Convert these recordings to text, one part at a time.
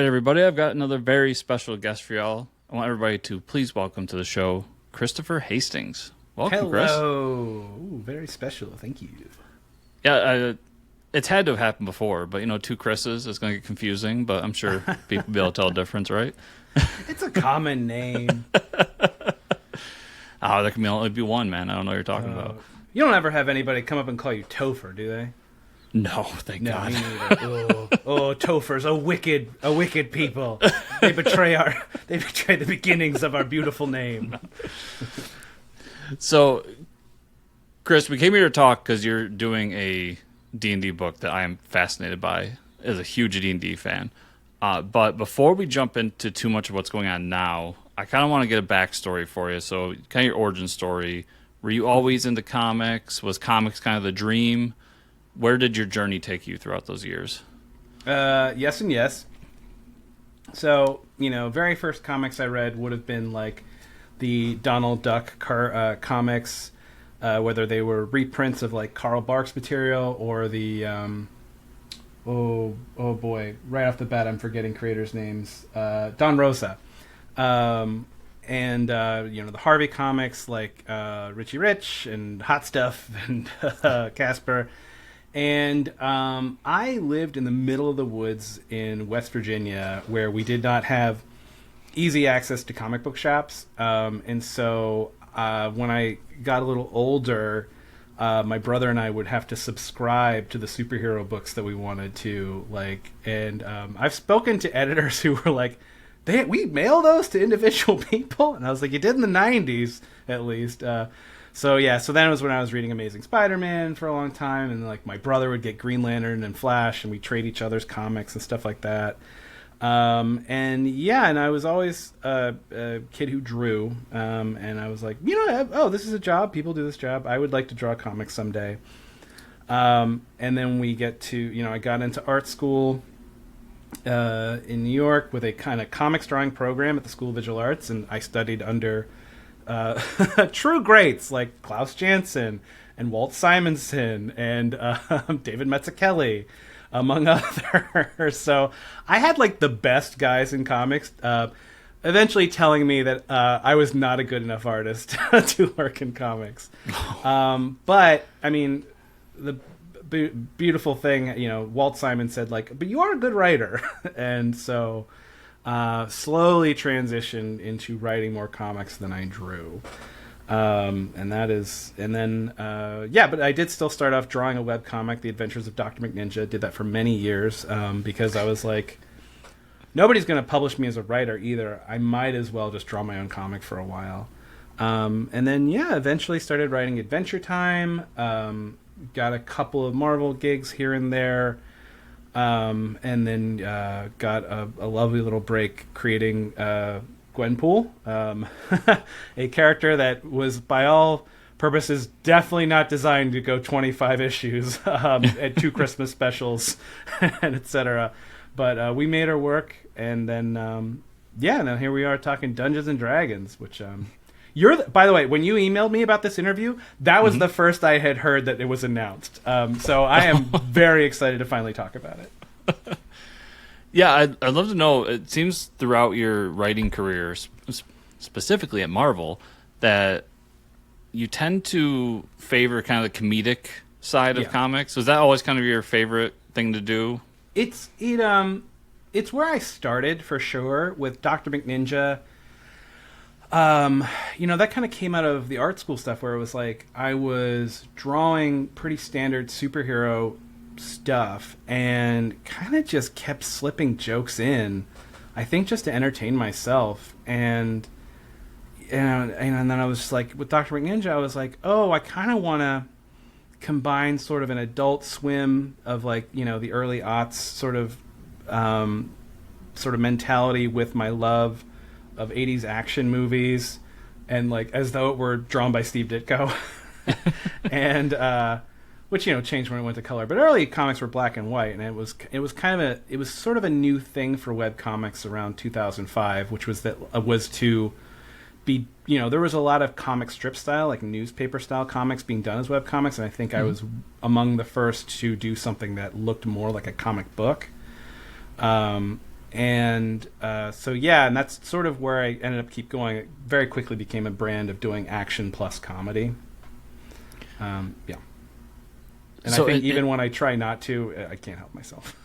right, everybody, I've got another very special guest for y'all. I want everybody to please welcome to the show Christopher Hastings. Welcome, Chris. Hello. Ooh, very special. Thank you. Yeah, it's had to have happened before, but two Chris's is going to get confusing, but I'm sure people will be able to tell the difference, right? It's a common name. There can only be one, man. I don't know what you're talking about. You don't ever have anybody come up and call you Topher, do they? No, thank God. Me neither. Tophers, a wicked people. They betray the beginnings of our beautiful name. So, Chris, we came here to talk because you're doing a D&D book that I am fascinated by as a huge D&D fan. But before we jump into too much of what's going on now, I kind of want to get a backstory for you. So, kind of your origin story. Were you always into comics? Was comics kind of the dream? Where did your journey take you throughout those years? Yes and yes. So, very first comics I read would have been like the Donald Duck comics, whether they were reprints of like Carl Barks material or the oh boy, right off the bat I'm forgetting creators' names. Don Rosa. And the Harvey comics like Richie Rich and Hot Stuff and Casper. And I lived in the middle of the woods in West Virginia where we did not have easy access to comic book shops. And so when I got a little older, my brother and I would have to subscribe to the superhero books that we wanted to. And I've spoken to editors who were like, we mail those to individual people? And I was like, you did in the 90s, at least. So then it was when I was reading Amazing Spider-Man for a long time, and like my brother would get Green Lantern and Flash, and we trade each other's comics and stuff like that. And I was always a kid who drew, and I was like, this is a job. People do this job. I would like to draw comics someday. And then we get to, I got into art school in New York with a kind of comics drawing program at the School of Visual Arts, and I studied under true greats like Klaus Janson and Walt Simonson and David Mazzucchelli, among others. So I had like the best guys in comics, eventually telling me that I was not a good enough artist to work in comics. But I mean, the beautiful thing, Walt Simon said like, but you are a good writer. And so slowly transitioned into writing more comics than I drew. But I did still start off drawing a webcomic, The Adventures of Dr. McNinja. Did that for many years because I was like, nobody's going to publish me as a writer either. I might as well just draw my own comic for a while. Eventually started writing Adventure Time. Got a couple of Marvel gigs here and there. And then got a lovely little break creating Gwenpool, a character that was, by all purposes, definitely not designed to go 25 issues at 2 Christmas specials, and etc. But we made her work, and then now here we are talking Dungeons and Dragons, which by the way, when you emailed me about this interview, that was the first I had heard that it was announced. So I am very excited to finally talk about it. Yeah, I'd love to know. It seems throughout your writing career, specifically at Marvel, that you tend to favor kind of the comedic side of comics. Was that always kind of your favorite thing to do? It's where I started for sure with Dr. McNinja. That kind of came out of the art school stuff where it was like I was drawing pretty standard superhero stuff and kind of just kept slipping jokes in, I think just to entertain myself. And then I was just like, with Dr. McNinja, I was like, I kind of want to combine sort of an Adult Swim of like, the early aughts sort of mentality with my love of 80s action movies, and like as though it were drawn by Steve Ditko. And which changed when it went to color, but early comics were black and white, and it was sort of a new thing for webcomics around 2005, which was to be, there was a lot of comic strip style, like newspaper style comics being done as webcomics, and I think I was among the first to do something that looked more like a comic book. And and that's sort of where I ended up keep going. It very quickly became a brand of doing action plus comedy. Yeah. And So I think even when I try not to, I can't help myself.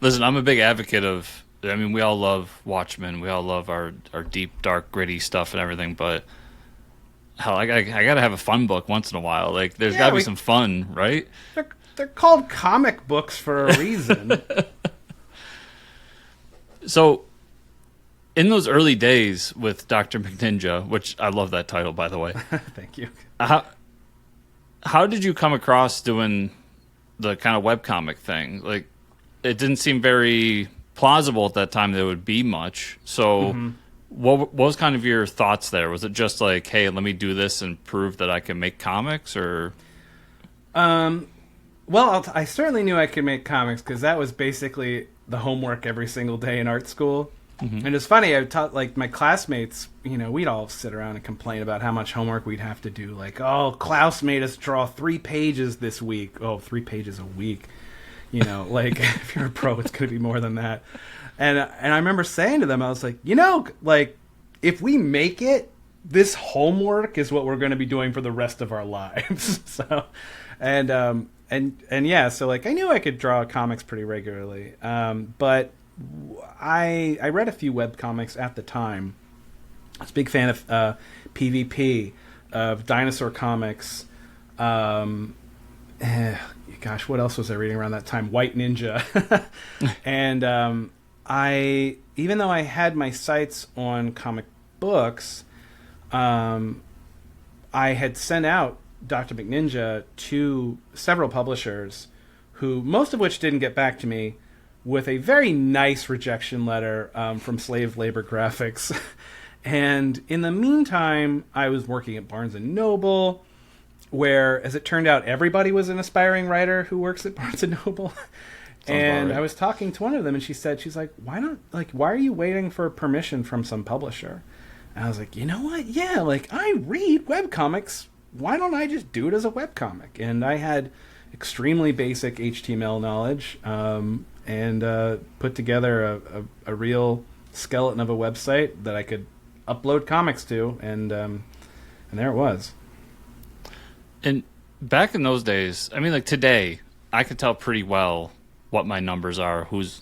Listen, I'm a big advocate of. I mean, we all love Watchmen. We all love our deep, dark, gritty stuff and everything. But hell, I gotta have a fun book once in a while. Like, there's gotta be some fun, right? They're called comic books for a reason. So, in those early days with Dr. McNinja, which I love that title, by the way. Thank you. How did you come across doing the kind of webcomic thing? Like, it didn't seem very plausible at that time there would be much. So, what was kind of your thoughts there? Was it just like, hey, let me do this and prove that I can make comics, or? Well, I certainly knew I could make comics because that was basically the homework every single day in art school. And it's funny, I taught, like, my classmates, we'd all sit around and complain about how much homework we'd have to do. Like, oh, Klaus made us draw 3 pages this week. Oh, 3 pages a week. Like, if you're a pro, it's going to be more than that. And I remember saying to them, I was like, like, if we make it, this homework is what we're going to be doing for the rest of our lives. So, and yeah, so, like, I knew I could draw comics pretty regularly. But I read a few webcomics at the time. I was a big fan of PvP, of dinosaur comics. Gosh, what else was I reading around that time? White Ninja. And even though I had my sights on comic books, I had sent out Dr. McNinja to several publishers, who most of which didn't get back to me, with a very nice rejection letter from Slave Labor Graphics. And in the meantime, I was working at Barnes & Noble, where, as it turned out, everybody was an aspiring writer who works at Barnes & Noble. And right. I was talking to one of them, and she's like, why are you waiting for permission from some publisher? And I was like, you know what? Yeah, like, I read webcomics. Why don't I just do it as a webcomic? And I had extremely basic HTML knowledge, and put together a real skeleton of a website that I could upload comics to, and there it was. And back in those days, I mean, like today, I could tell pretty well what my numbers are, who's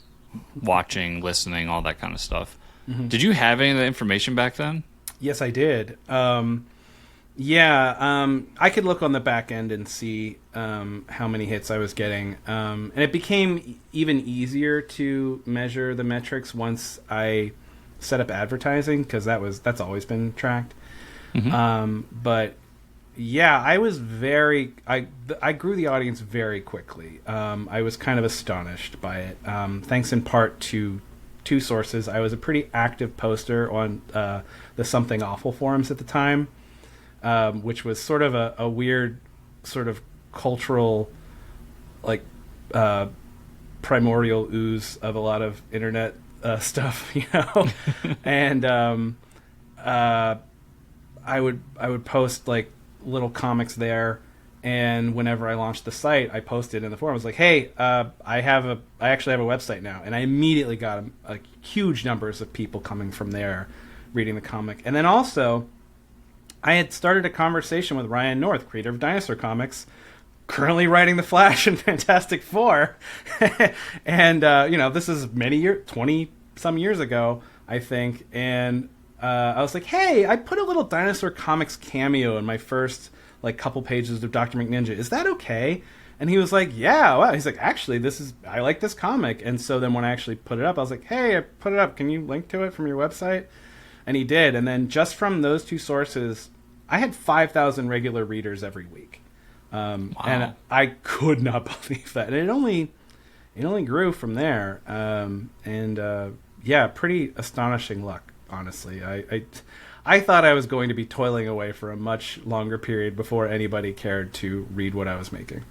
watching, listening, all that kind of stuff. Did you have any of the information back then? Yes, I did. I could look on the back end and see how many hits I was getting. And it became even easier to measure the metrics once I set up advertising, because that's always been tracked. But yeah, I grew the audience very quickly. I was kind of astonished by it, thanks in part to 2 sources. I was a pretty active poster on the Something Awful forums at the time, which was sort of a weird sort of cultural, like, primordial ooze of a lot of internet stuff, And I would post, like, little comics there, and whenever I launched the site, I posted in the forum. I was like, hey, I actually have a website now, and I immediately got huge numbers of people coming from there reading the comic. And then also, I had started a conversation with Ryan North, creator of Dinosaur Comics, currently writing The Flash and Fantastic Four. And, this is 20-some years ago, I think. And I was like, hey, I put a little Dinosaur Comics cameo in my first, couple pages of Dr. McNinja. Is that okay? And he was like, yeah. Wow. He's like, actually, I like this comic. And so then when I actually put it up, I was like, hey, I put it up. Can you link to it from your website? And he did. And then just from those 2 sources, I had 5,000 regular readers every week. Wow. And I could not believe that. And it only grew from there. Pretty astonishing luck, honestly. I thought I was going to be toiling away for a much longer period before anybody cared to read what I was making.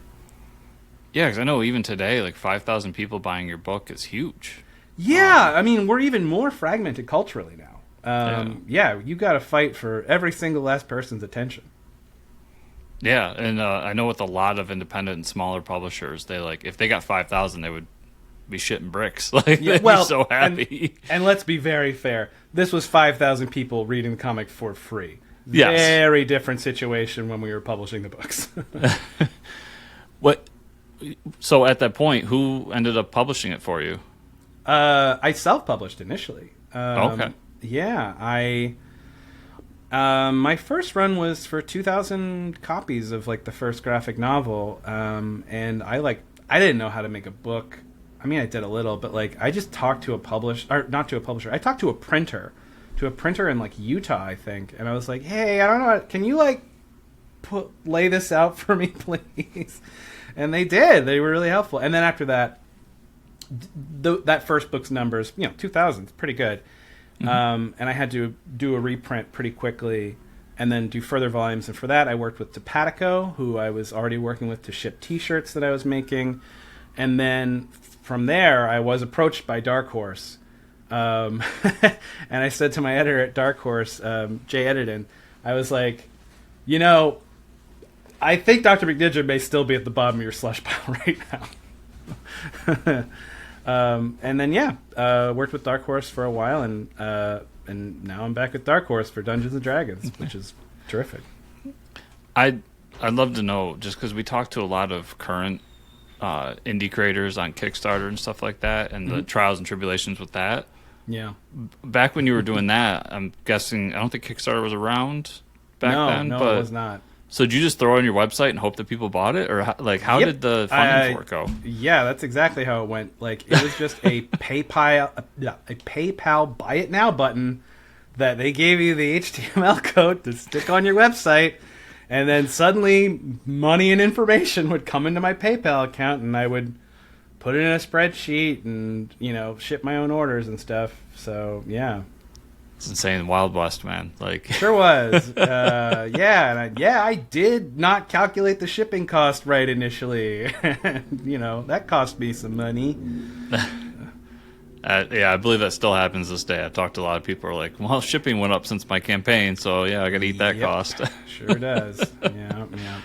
Yeah, because I know even today, 5,000 people buying your book is huge. Yeah, I mean, we're even more fragmented culturally now. You got to fight for every single last person's attention. Yeah, and I know with a lot of independent and smaller publishers, they if they got 5,000, they would be shitting bricks. Like, Yeah, they'd be so happy. And let's be very fair. This was 5,000 people reading the comic for free. Yes. Very different situation when we were publishing the books. What? So at that point, who ended up publishing it for you? I self-published initially. Okay. Yeah, my first run was for 2,000 copies of like the first graphic novel, and I didn't know how to make a book. I mean, I did a little, but like I just talked to a publisher, or not to a publisher. I talked to a printer in like Utah, I think, and I was like, "Hey, I don't know, can you like lay this out for me, please?" And they did. They were really helpful. And then after that, that first book's numbers, 2,000, it's pretty good. And I had to do a reprint pretty quickly and then do further volumes. And for that, I worked with TPK, who I was already working with to ship T-shirts that I was making. And then from there, I was approached by Dark Horse. And I said to my editor at Dark Horse, Jay Edidin, I was like, I think Dr. McNinja may still be at the bottom of your slush pile right now. And then worked with Dark Horse for a while, and now I'm back with Dark Horse for Dungeons and Dragons, which is terrific. I'd love to know, just because we talked to a lot of current indie creators on Kickstarter and stuff like that, and the trials and tribulations with that. Yeah. Back when you were doing that, I'm guessing, I don't think Kickstarter was around back then. No, but it was not. So did you just throw it on your website and hope that people bought it, or how Yep. did the funding for it go? Yeah, that's exactly how it went. Like, it was just a PayPal buy it now button that they gave you the HTML code to stick on your website, and then suddenly money and information would come into my PayPal account, and I would put it in a spreadsheet and ship my own orders and stuff. So yeah. It's insane, Wild West, man. Like, sure was. I did not calculate the shipping cost right initially. That cost me some money. I believe that still happens this day. I've talked to a lot of people who are like, well, shipping went up since my campaign, so yeah, I got to eat that cost. Sure does. Yeah.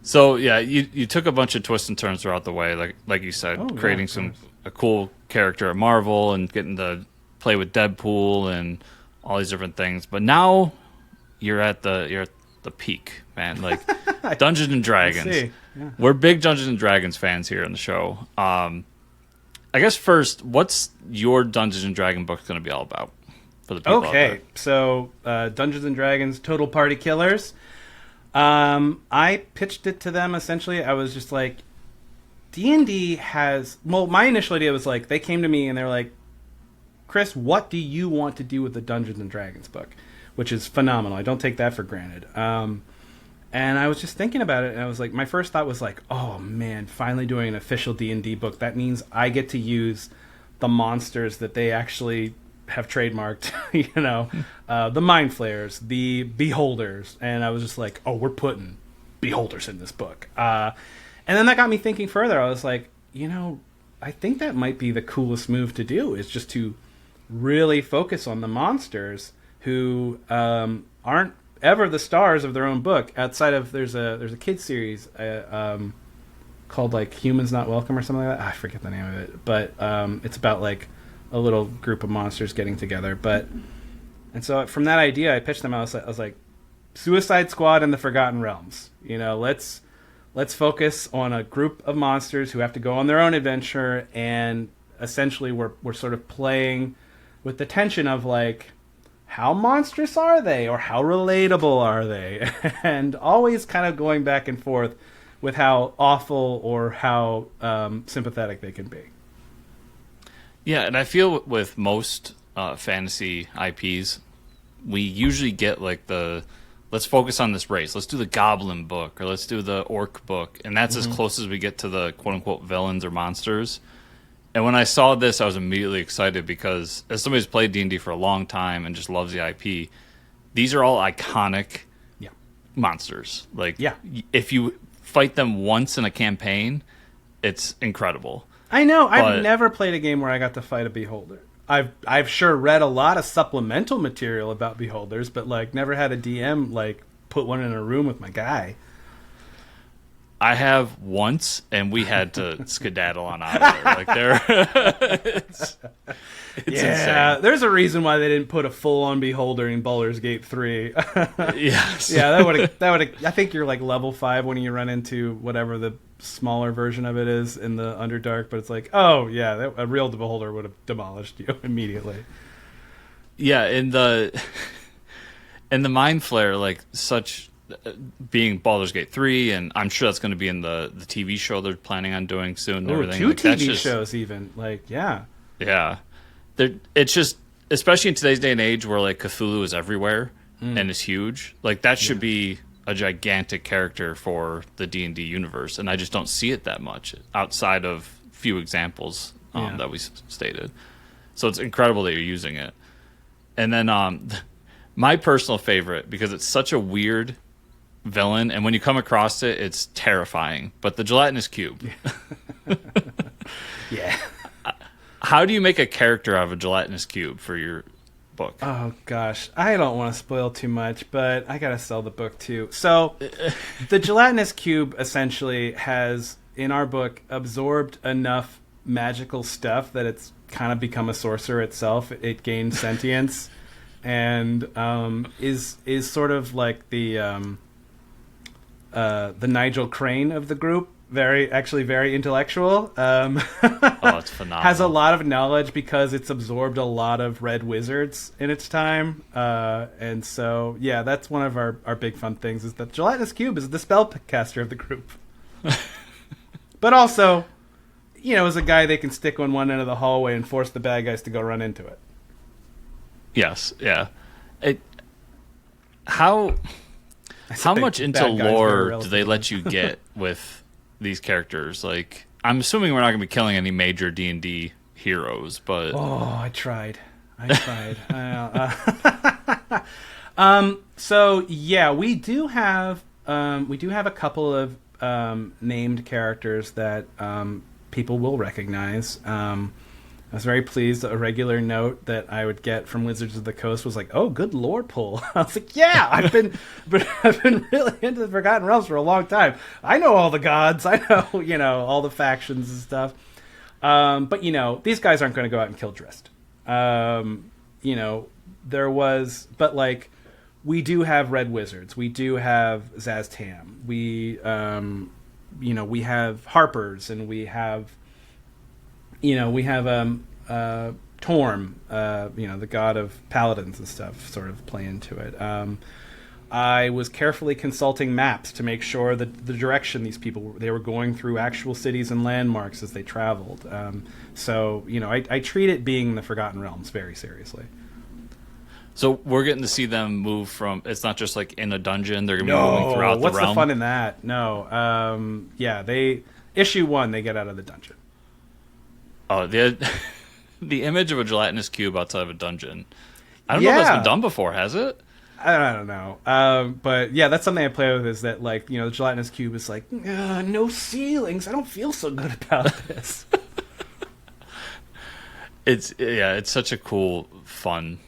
So yeah, you took a bunch of twists and turns throughout the way, like you said, creating a cool character at Marvel and getting to play with Deadpool and all these different things. But now you're at the peak, man. Like Dungeons and Dragons. Yeah. We're big Dungeons and Dragons fans here on the show. I guess first, what's your Dungeons and Dragon book going to be all about for the people out there? So Dungeons and Dragons Total Party Killers. I pitched it to them essentially. I was just like, D&D has... Well, my initial idea was like, they came to me and they were like, Chris, what do you want to do with the Dungeons and Dragons book? Which is phenomenal. I don't take that for granted. And I was just thinking about it, and I was like, my first thought was like, oh man, finally doing an official D&D book. That means I get to use the monsters that they actually have trademarked, the Mind Flayers, the Beholders. And I was just like, oh, we're putting Beholders in this book. And then that got me thinking further. I was like, I think that might be the coolest move to do, is just to really focus on the monsters who aren't ever the stars of their own book. Outside of there's a kids series called like Humans Not Welcome or something like that. I forget the name of it, but it's about like a little group of monsters getting together. And so from that idea, I pitched them. I was like, Suicide Squad and the Forgotten Realms. Let's focus on a group of monsters who have to go on their own adventure, and essentially we're sort of playing with the tension of like, how monstrous are they, or how relatable are they? And always kind of going back and forth with how awful or how sympathetic they can be. Yeah, and I feel with most fantasy IPs, we usually get like let's focus on this race. Let's do the goblin book, or let's do the orc book. And that's as close as we get to the quote-unquote villains or monsters. And when I saw this, I was immediately excited because as somebody who's played D&D for a long time and just loves the IP, these are all iconic monsters. Like, if you fight them once in a campaign, it's incredible. I know. I've never played a game where I got to fight a Beholder. I've sure read a lot of supplemental material about Beholders, but like never had a DM like put one in a room with my guy. I have once, and we had to skedaddle on out of there. Like it's Yeah, insane. there's a reason why they didn't put a full-on beholder in Baldur's Gate 3. Yes. Yeah, that would. I think you're like level 5 when you run into whatever the smaller version of it is in the Underdark, but it's like, oh yeah, a real beholder would have demolished you immediately. Yeah, in the Mind Flare, like such being Baldur's Gate 3, and I'm sure that's going to be in the TV show they're planning on doing soon. And Ooh, everything. two Like, that's TV shows even. Like, yeah. Yeah. It's just, especially in today's day and age where like Cthulhu is everywhere and is huge, like that should be a gigantic character for the D&D universe, and I just don't see it that much outside of few examples that we stated. So it's incredible that you're using it. And then my personal favorite, because it's such a weird villain, and when you come across it, it's terrifying, but the gelatinous cube. Yeah. How do you make a character out of a gelatinous cube for your book? Oh gosh, I don't want to spoil too much, but I gotta sell the book too. So, the gelatinous cube essentially has, in our book, absorbed enough magical stuff that it's kind of become a sorcerer itself. It gained sentience, and is sort of like the Nigel Crane of the group. Very intellectual. Oh, it's phenomenal. Has a lot of knowledge because it's absorbed a lot of red wizards in its time. And so, yeah, that's one of our big fun things, is that Gelatinous Cube is the spellcaster of the group. But also, is a guy they can stick on one end of the hallway and force the bad guys to go run into it. Yes, yeah. How much into lore do they let you get with these characters? Like, I'm assuming we're not going to be killing any major D&D heroes, but I tried. So yeah, we do have a couple of named characters that people will recognize. I was very pleased. A regular note that I would get from Wizards of the Coast was like, "Oh, good lore pull." I was like, "Yeah, I've been really into the Forgotten Realms for a long time. I know all the gods. I know, all the factions and stuff." But these guys aren't going to go out and kill Drist. But like, we do have red wizards. We do have Zaztam. We have Harpers, and we have Torm, the god of paladins and stuff, sort of play into it. I was carefully consulting maps to make sure that the direction they were going through actual cities and landmarks as they traveled. I treat it being the Forgotten Realms very seriously. so we're getting to see them move from. It's not just like in a dungeon; they're going to be moving throughout the realm. What's the fun in that? No, they issue 1, they get out of the dungeon. Oh, the image of a gelatinous cube outside of a dungeon. I don't know if that's been done before, has it? I don't know. But yeah, that's something I play with, is that, like, the gelatinous cube is like, no ceilings. I don't feel so good about this. It's such a cool, fun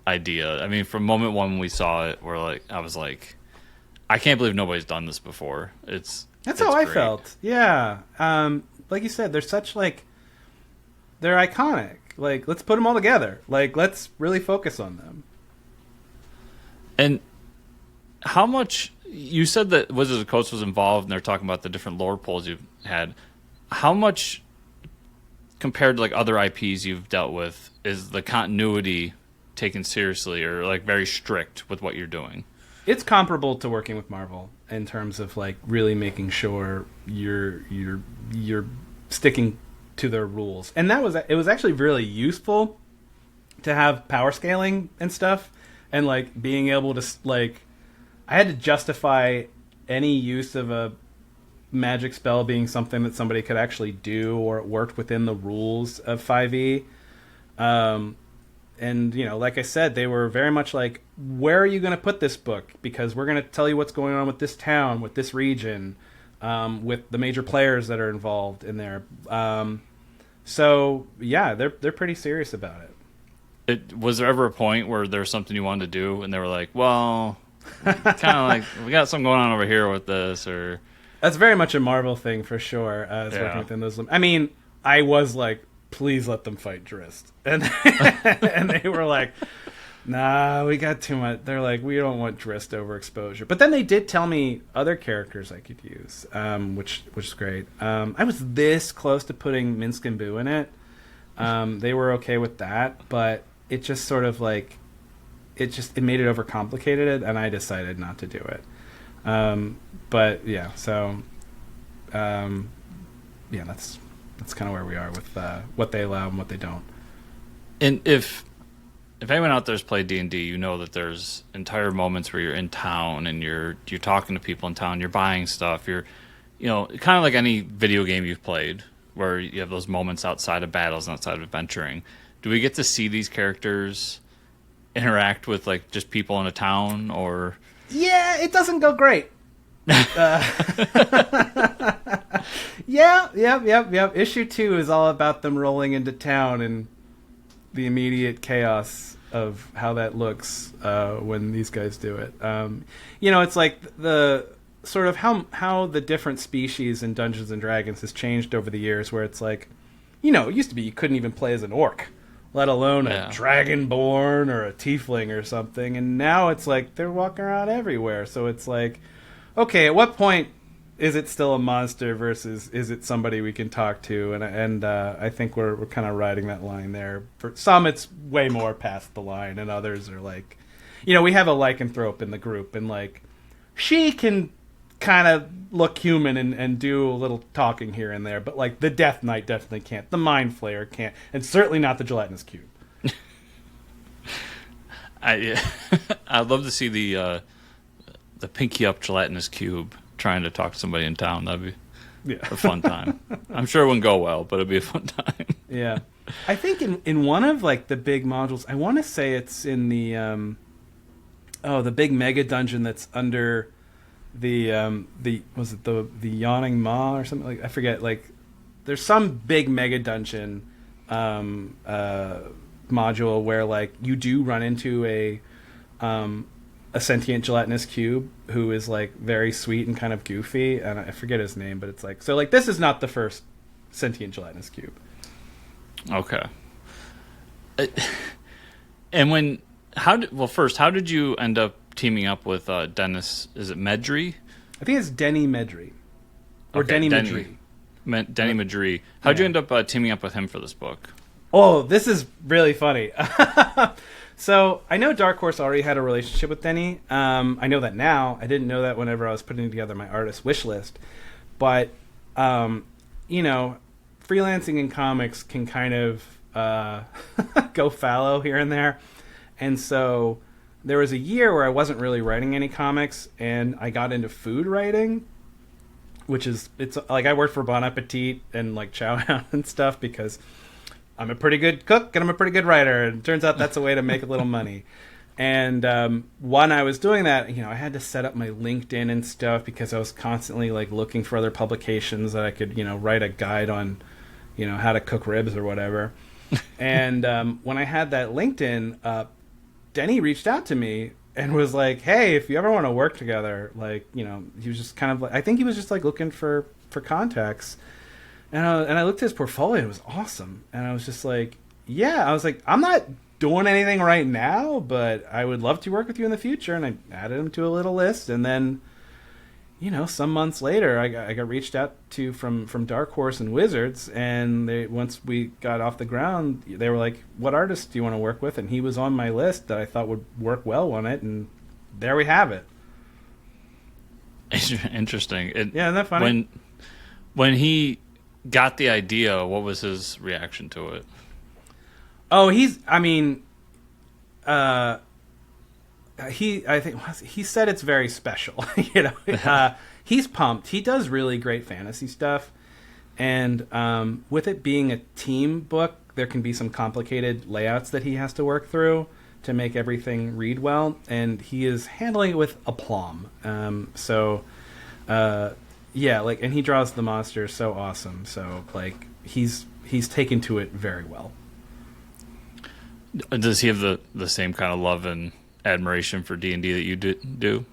idea. I mean, from moment one when we saw it, I was like, I can't believe nobody's done this before. That's how I great. felt. Yeah. Like you said, they're iconic. Like, let's put them all together. Like, let's really focus on them. And how much, you said that Wizards of the Coast was involved, and they're talking about the different lore pulls you've had. How much, compared to like other IPs you've dealt with, is the continuity taken seriously, or like very strict with what you're doing? It's comparable to working with Marvel in terms of like really making sure you're sticking to their rules. And it was actually really useful to have power scaling and stuff, and like being able to, like, I had to justify any use of a magic spell being something that somebody could actually do, or it worked within the rules of 5e. And like I said, they were very much like, where are you going to put this book? Because we're going to tell you what's going on with this town, with this region, with the major players that are involved in there. So yeah, they're pretty serious about it. Was there ever a point where there was something you wanted to do, and they were like, well, kind of like, we got something going on over here with this, or That's very much a Marvel thing for sure. Is working Yeah. within those. I mean, I was like, please let them fight Drist, and and they were like, nah, we got too much. They're like, we don't want Drist overexposure. But then they did tell me other characters I could use, which is great. I was this close to putting Minsk and Boo in it. They were okay with that, but it just sort of like it made it overcomplicated, and I decided not to do it. But yeah, so yeah, that's kind of where we are with what they allow and what they don't. And if anyone out there's played D&D, you know that there's entire moments where you're in town and you're talking to people in town, you're buying stuff, you're kind of like any video game you've played where you have those moments outside of battles and outside of adventuring. Do we get to see these characters interact with like just people in a town, or Yeah, it doesn't go great. Yep. Issue 2 is all about them rolling into town and the immediate chaos of how that looks when these guys do it. It's like the sort of how the different species in Dungeons and Dragons has changed over the years, where it's like, it used to be you couldn't even play as an orc, let alone a dragonborn or a tiefling or something, and now it's like they're walking around everywhere. So it's like, okay, at what point is it still a monster versus is it somebody we can talk to? And I think we're kind of riding that line there. For some, it's way more past the line, and others are like, we have a lycanthrope in the group, and like she can kind of look human and do a little talking here and there, but like the Death Knight definitely can't, the Mind Flayer can't, and certainly not the Gelatinous Cube. I'd love to see the pinky up Gelatinous Cube trying to talk to somebody in town. That'd be a fun time. I'm sure it wouldn't go well, but it'd be a fun time. Yeah, I think in one of like the big modules, I want to say it's in the the big mega dungeon that's under the Yawning Maw or something, like I forget. Like there's some big mega dungeon module where like you do run into a sentient gelatinous cube who is like very sweet and kind of goofy, and I forget his name, but it's like, so like this is not the first sentient gelatinous cube. Okay. And how did you end up teaming up with Dennis? Is it Medri? I think it's Deni Madrid or Deni Madrid. Deni Madrid. How'd you end up teaming up with him for this book? Oh, this is really funny. So I know Dark Horse already had a relationship with Deni. I know that now. I didn't know that whenever I was putting together my artist wish list. But, freelancing in comics can kind of go fallow here and there. And so there was a year where I wasn't really writing any comics, and I got into food writing, it's like I worked for Bon Appetit and like Chowhound and stuff because I'm a pretty good cook and I'm a pretty good writer, and it turns out that's a way to make a little money. And when I was doing that, I had to set up my LinkedIn and stuff because I was constantly like looking for other publications that I could, write a guide on, how to cook ribs or whatever. And when I had that LinkedIn, Deni reached out to me and was like, "Hey, if you ever want to work together," like, he was just kind of like, I think he was just like looking for contacts. And I looked at his portfolio, it was awesome. And I was just like, yeah, I was like, I'm not doing anything right now, but I would love to work with you in the future. And I added him to a little list. And then, some months later, I got reached out to from Dark Horse and Wizards. And once we got off the ground, they were like, what artist do you want to work with? And he was on my list that I thought would work well on it. And there we have it. Interesting. Yeah, isn't that funny? When he got the idea, what was his reaction to it? Oh, he said it's very special. He's pumped. He does really great fantasy stuff, and with it being a team book, there can be some complicated layouts that he has to work through to make everything read well, and he is handling it with aplomb. Yeah, like, and he draws the monsters so awesome. So, like, he's taken to it very well. Does he have the same kind of love and admiration for D&D that you do?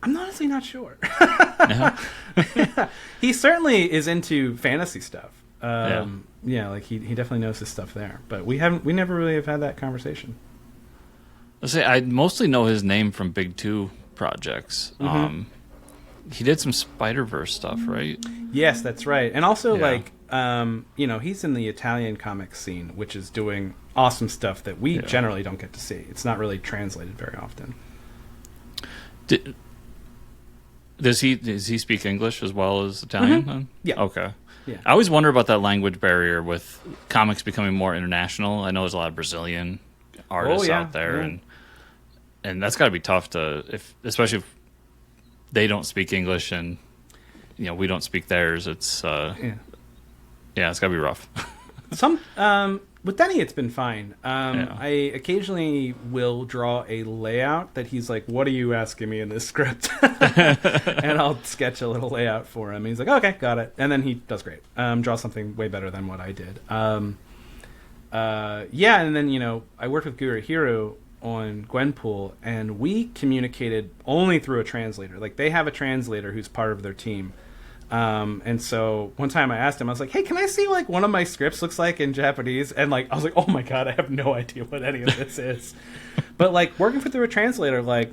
I'm honestly not sure. Uh-huh. He certainly is into fantasy stuff. Yeah. Yeah, like he definitely knows his stuff there. But we never really have had that conversation. Let's say I mostly know his name from Big Two projects. Mm-hmm. He did some Spider-Verse stuff, right? Yes, that's right. And also, Yeah. like, he's in the Italian comic scene, which is doing awesome stuff that we generally don't get to see. It's not really translated very often. Does he speak English as well as Italian? Mm-hmm. Yeah. Okay. Yeah. I always wonder about that language barrier with comics becoming more international. I know there's a lot of Brazilian artists out there, and that's got to be tough especially if they don't speak English and we don't speak theirs. It's it's got to be rough. With Deni, it's been fine. I occasionally will draw a layout that he's like, "What are you asking me in this script?" And I'll sketch a little layout for him. And he's like, "Okay, got it." And then he does great. Draw something way better than what I did. And then I worked with Guru on Gwenpool, and we communicated only through a translator. Like, they have a translator who's part of their team. And so one time I asked him, I was like, "Hey, can I see like one of my scripts looks like in Japanese?" And like, I was like, "Oh my God, I have no idea what any of this is." But like working through a translator, like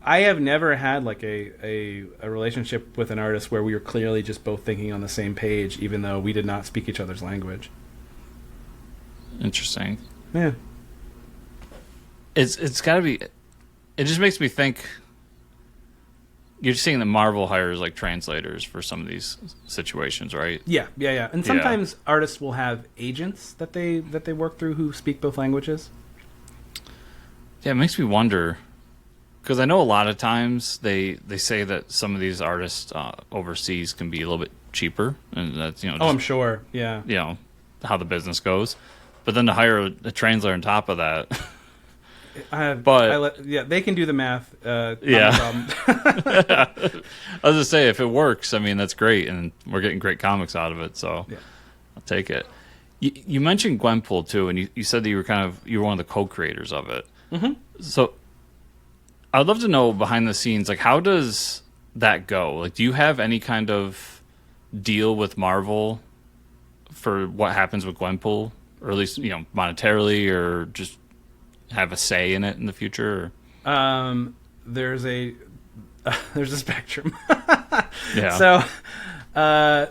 I have never had like a relationship with an artist where we were clearly just both thinking on the same page, even though we did not speak each other's language. Interesting. Yeah. It's got to be. It just makes me think. You're seeing that Marvel hires like translators for some of these situations, right? Yeah. And sometimes artists will have agents that they work through who speak both languages. Yeah, it makes me wonder because I know a lot of times they say that some of these artists overseas can be a little bit cheaper, and that's just, I'm sure. Yeah. How the business goes, but then to hire a translator on top of that. They can do the math. Not a problem. I was gonna say if it works, I mean that's great, and we're getting great comics out of it, so I'll take it. You mentioned Gwenpool too, and you said that you were one of the co-creators of it. Mm-hmm. So I'd love to know behind the scenes, like how does that go? Like, do you have any kind of deal with Marvel for what happens with Gwenpool, or at least monetarily, or just have a say in it in the future? There's a spectrum. Yeah.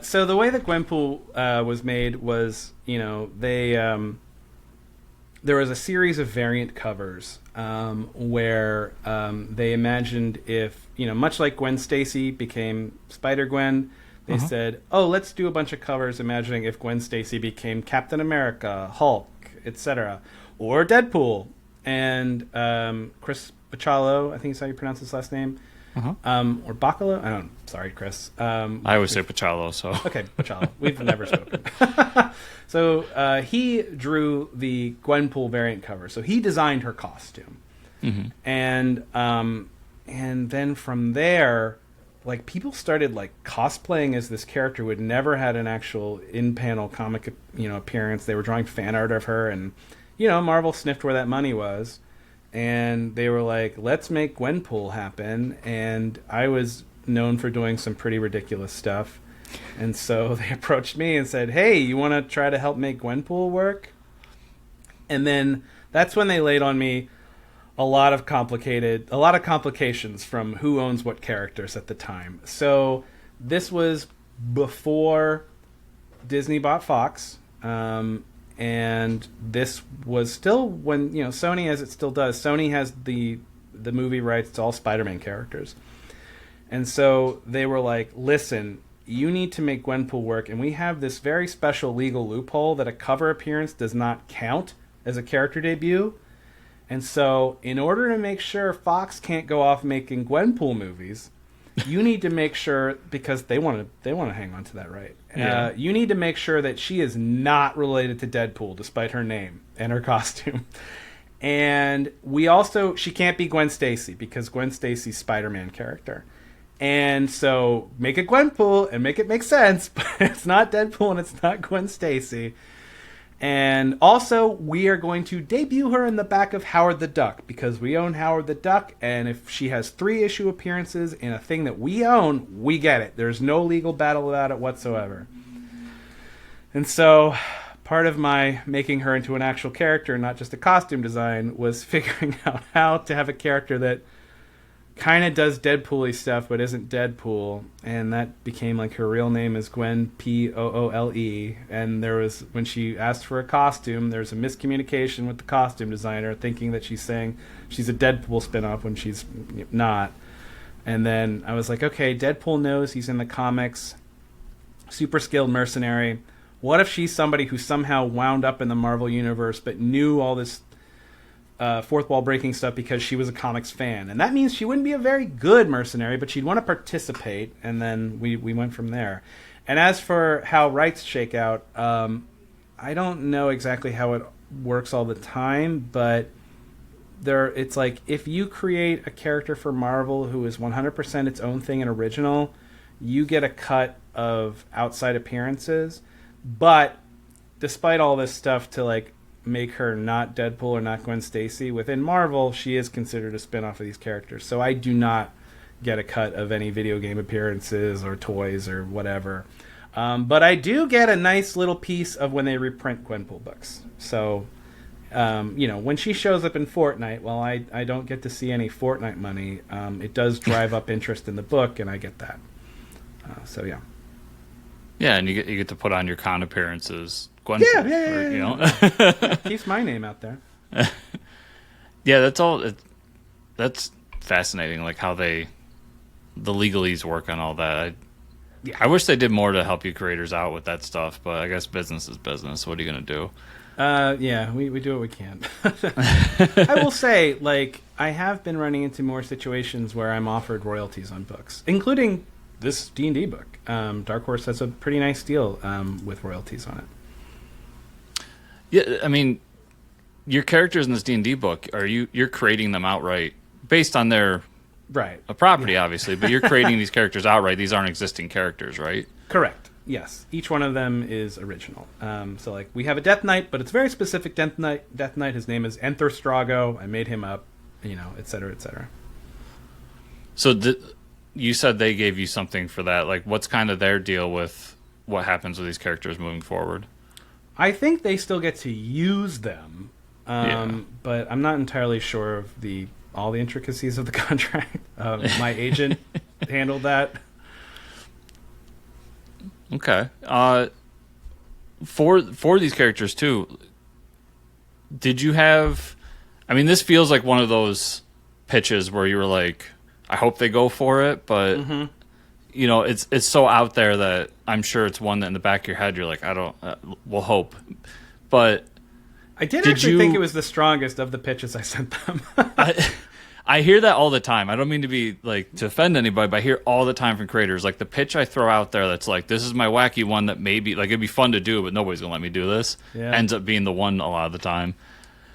So the way that Gwenpool was made was, they there was a series of variant covers where they imagined if much like Gwen Stacy became Spider-Gwen, they said, "Oh, let's do a bunch of covers imagining if Gwen Stacy became Captain America, Hulk, etc., or Deadpool." And Chris Bacalo, I think is how you pronounce his last name, or Bacalo. Sorry, Chris. I always say Pachalo, so okay, Bacalo. We've never spoken. So he drew the Gwenpool variant cover. So he designed her costume, and then from there, like people started like cosplaying as this character who had never had an actual in-panel comic, appearance. They were drawing fan art of her, and Marvel sniffed where that money was, and they were like, "Let's make Gwenpool happen." And I was known for doing some pretty ridiculous stuff, and so they approached me and said, "Hey, you want to try to help make Gwenpool work?" And then that's when they laid on me a lot of complications from who owns what characters at the time. So this was before Disney bought Fox. And this was still when Sony, as it still does, Sony has the movie rights to all Spider-Man characters, and so they were like, "Listen, you need to make Gwenpool work, and we have this very special legal loophole that a cover appearance does not count as a character debut, and so in order to make sure Fox can't go off making Gwenpool movies, you need to make sure, because they want to hang on to that right. You need to make sure that she is not related to Deadpool, despite her name and her costume. And she can't be Gwen Stacy, because Gwen Stacy's Spider-Man character. And so make it Gwenpool and make it make sense, but it's not Deadpool and it's not Gwen Stacy. And also, we are going to debut her in the back of Howard the Duck, because we own Howard the Duck, and if she has 3 issue appearances in a thing that we own, we get it. There's no legal battle about it whatsoever. And so, part of my making her into an actual character, not just a costume design, was figuring out how to have a character that kind of does Deadpool-y stuff, but isn't Deadpool, and that became like her real name is Gwen Poole, and there was, when she asked for a costume, there's a miscommunication with the costume designer, thinking that she's saying she's a Deadpool spinoff when she's not. And then I was like, okay, Deadpool knows he's in the comics, super skilled mercenary. What if she's somebody who somehow wound up in the Marvel universe but knew all this fourth wall breaking stuff because she was a comics fan? And that means she wouldn't be a very good mercenary, but she'd want to participate. And then we went from there. And as for how rights shake out, I don't know exactly how it works all the time, but it's like if you create a character for Marvel who is 100% its own thing and original, you get a cut of outside appearances. But despite all this stuff to like make her not Deadpool or not Gwen Stacy, within Marvel, she is considered a spin-off of these characters. So I do not get a cut of any video game appearances or toys or whatever. But I do get a nice little piece of when they reprint Gwenpool books. So, when she shows up in Fortnite, well, I don't get to see any Fortnite money. It does drive up interest in the book, and I get that. So, yeah. Yeah, and you get to put on your con appearances. Yeah. Keeps my name out there. Yeah, that's all. That's fascinating, like how the legalese work on all that. I wish they did more to help you creators out with that stuff, but I guess business is business. What are you going to do? Yeah, we do what we can. I will say, like, I have been running into more situations where I'm offered royalties on books, including this D&D book. Dark Horse has a pretty nice deal with royalties on it. Yeah, I mean, your characters in this D&D book, you're creating them outright based on their a property, obviously, but you're creating these characters outright. These aren't existing characters, right? Correct. Yes, each one of them is original. So, like, we have a Death Knight, but it's very specific Death Knight. His name is Enter Strago. I made him up, et cetera, et cetera. So you said they gave you something for that. Like, what's kind of their deal with what happens with these characters moving forward? I think they still get to use them, but I'm not entirely sure of all the intricacies of the contract. My agent handled that. Okay. For these characters too, did you have? I mean, this feels like one of those pitches where you were like, I hope they go for it, but it's so out there that I'm sure it's one that in the back of your head you're like, I don't. We'll hope, but I did actually think it was the strongest of the pitches I sent them. I hear that all the time. I don't mean to be like to offend anybody, but I hear all the time from creators like the pitch I throw out there that's like, this is my wacky one that maybe like it'd be fun to do, but nobody's gonna let me do this. Yeah. Ends up being the one a lot of the time.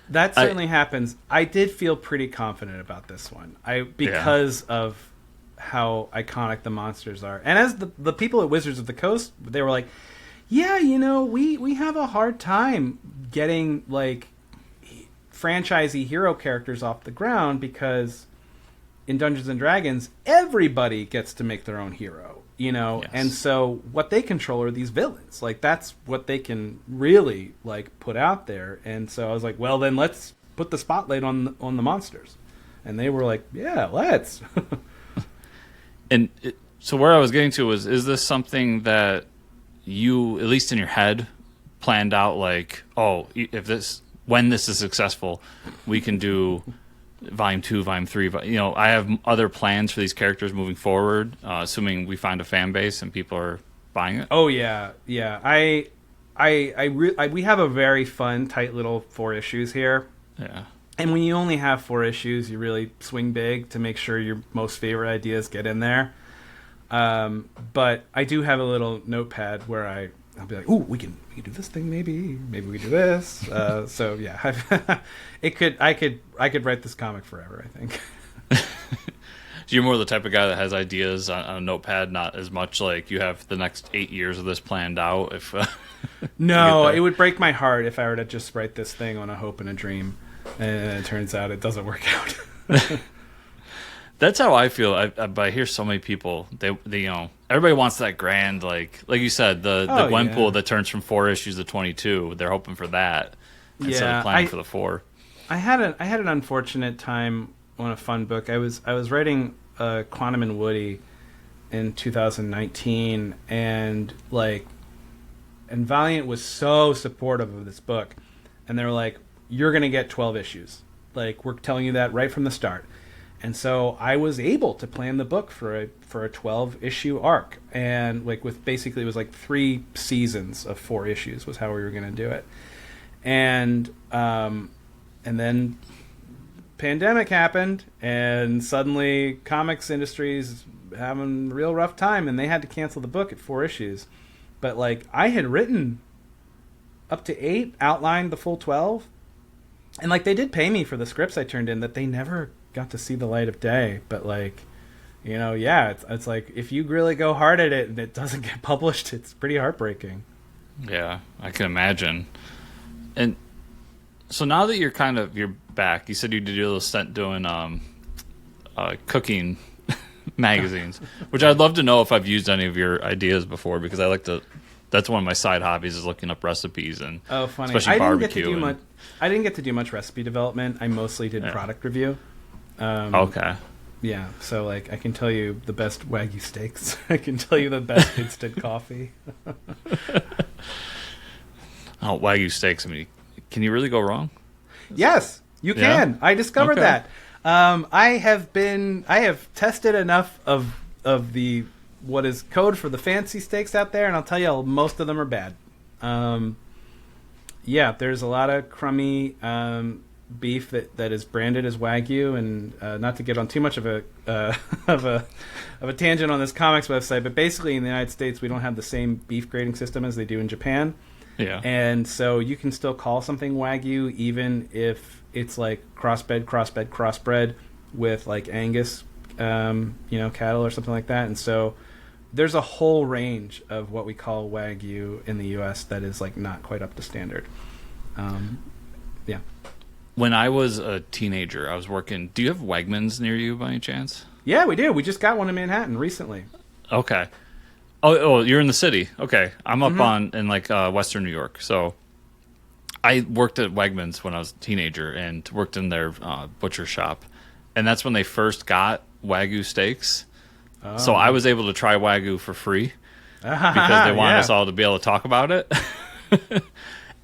That certainly happens. I did feel pretty confident about this one. Because of how iconic the monsters are. And as the people at Wizards of the Coast, they were like, yeah, we have a hard time getting like franchisee hero characters off the ground because in Dungeons and Dragons, everybody gets to make their own hero, Yes. And so what they control are these villains. Like, that's what they can really, like, put out there. And so I was like, well, then let's put the spotlight on the monsters. And they were like, yeah, let's. So where I was getting to was, is this something that you, at least in your head, planned out, like, oh, when this is successful, we can do Volume 2, Volume 3. I have other plans for these characters moving forward, assuming we find a fan base and people are buying it. Oh yeah. We have a very fun, tight little 4 issues here. Yeah. And when you only have 4 issues, you really swing big to make sure your most favorite ideas get in there. But I do have a little notepad where I'll be like, ooh, we can do this thing, maybe we do this. So yeah, I could write this comic forever, I think. You're more the type of guy that has ideas on a notepad, not as much like you have the next 8 years of this planned out. If No, it would break my heart if I were to just write this thing on a hope and a dream, and it turns out it doesn't work out. That's how I feel. But I hear so many people. They everybody wants that grand, like you said, the Gwenpool that turns from 4 issues to 22. They're hoping for that instead of planning for the 4. I had an unfortunate time on a fun book. I was writing Quantum and Woody in 2019, and Valiant was so supportive of this book, and they were like, "You're gonna get 12 issues. Like, we're telling you that right from the start." And so I was able to plan the book for a 12-issue arc, and with basically it was 3 seasons of 4 issues was how we were going to do it. And then pandemic happened, and suddenly comics industry's having a real rough time, and they had to cancel the book at 4 issues. But I had written up to 8, outlined the full 12, and they did pay me for the scripts I turned in that they never got to see the light of day. But it's if you really go hard at it and it doesn't get published, it's pretty heartbreaking. Yeah, I can imagine. And so now that you're back, you said you did your little stint doing cooking magazines, which I'd love to know if I've used any of your ideas before, because I like to. That's one of my side hobbies, is looking up recipes and funny. Especially barbecue. I didn't get to do much recipe development. I mostly did product review. Okay. Yeah, so I can tell you the best Wagyu steaks. I can tell you the best instant coffee. Wagyu steaks. I mean, can you really go wrong? Yes, you can. Yeah? I discovered that. I have tested enough of the what is code for the fancy steaks out there, and I'll tell you, most of them are bad. There's a lot of crummy beef that is branded as Wagyu, and not to get on too much of a of a tangent on this comics website, but basically in the United States we don't have the same beef grading system as they do in Japan. Yeah. And so you can still call something Wagyu even if it's crossbred with Angus cattle or something like that. And so there's a whole range of what we call Wagyu in the US that is not quite up to standard. Yeah. When I was a teenager, I was working. Do you have Wegmans near you by any chance? Yeah, we do. We just got one in Manhattan recently. Okay. Oh, you're in the city. Okay, I'm up in Western New York. So I worked at Wegmans when I was a teenager and worked in their butcher shop, and that's when they first got Wagyu steaks. Oh. So I was able to try Wagyu for free because they wanted us all to be able to talk about it.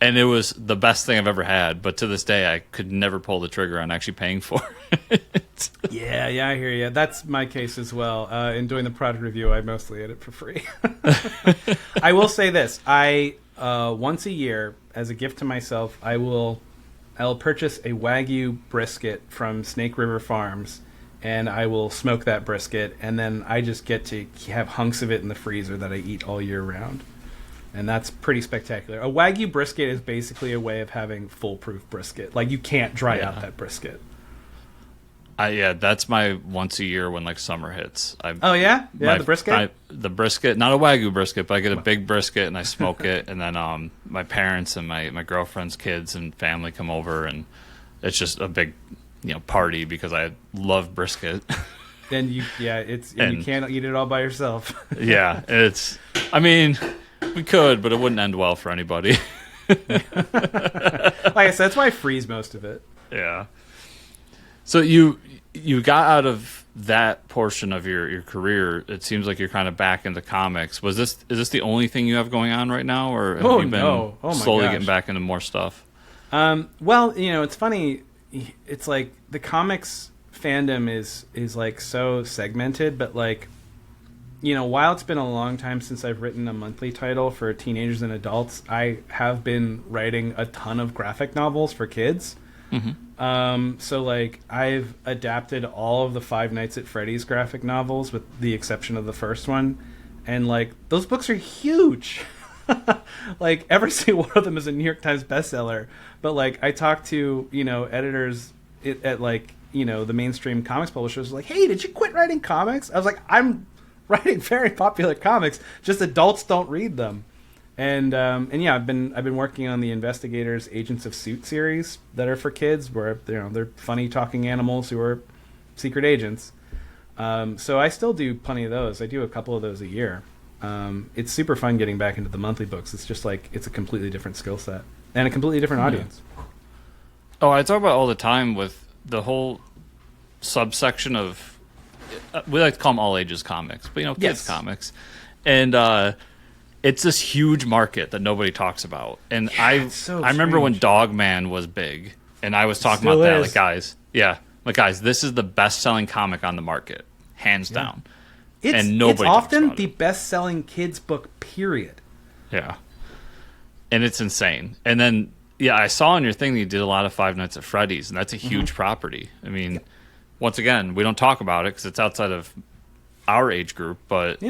And it was the best thing I've ever had. But to this day, I could never pull the trigger on actually paying for it. Yeah, I hear you. That's my case as well. In doing the product review, I mostly ate it for free. I will say this. Once a year, as a gift to myself, I'll purchase a Wagyu brisket from Snake River Farms, and I will smoke that brisket, and then I just get to have hunks of it in the freezer that I eat all year round. And that's pretty spectacular. A Wagyu brisket is basically a way of having foolproof brisket. You can't dry out that brisket. That's my once a year when summer hits. The brisket? The brisket, not a Wagyu brisket, but I get a big brisket and I smoke it, and then my parents and my girlfriend's kids and family come over, and it's just a big party because I love brisket. And you can't eat it all by yourself. Yeah, we could, but it wouldn't end well for anybody. Like I said, that's why I freeze most of it. Yeah. So you got out of that portion of your career. It seems like you're kind of back into comics. Is this the only thing you have going on right now, or have you been slowly getting back into more stuff? Well, it's funny. It's the comics fandom is so segmented, but while it's been a long time since I've written a monthly title for teenagers and adults, I have been writing a ton of graphic novels for kids. Mm-hmm. So I've adapted all of the Five Nights at Freddy's graphic novels with the exception of the first one, and those books are huge. Every single one of them is a New York Times bestseller. But I talked to editors at the mainstream comics publishers were like, hey, did you quit writing comics? I was like, I'm writing very popular comics, just adults don't read them. And yeah, I've been working on the Investigators Agents of S.U.I.T. series that are for kids, where they're funny talking animals who are secret agents. So I still do plenty of those. I do a couple of those a year. It's super fun getting back into the monthly books. It's just like it's a completely different skill set and a completely different audience. Oh, I talk about all the time with the whole subsection of we like to call them all ages comics, but kids Yes. comics, and it's this huge market that nobody talks about. And it's so I remember when strange. Dog Man was big, and I was talking Still about that, is. like guys, this is the best selling comic on the market, hands down. It's nobody talks often about the it. best-selling kids book, period. Yeah, and it's insane. And then I saw on your thing that you did a lot of Five Nights at Freddy's, and that's a huge property. I mean, once again, we don't talk about it because it's outside of our age group, but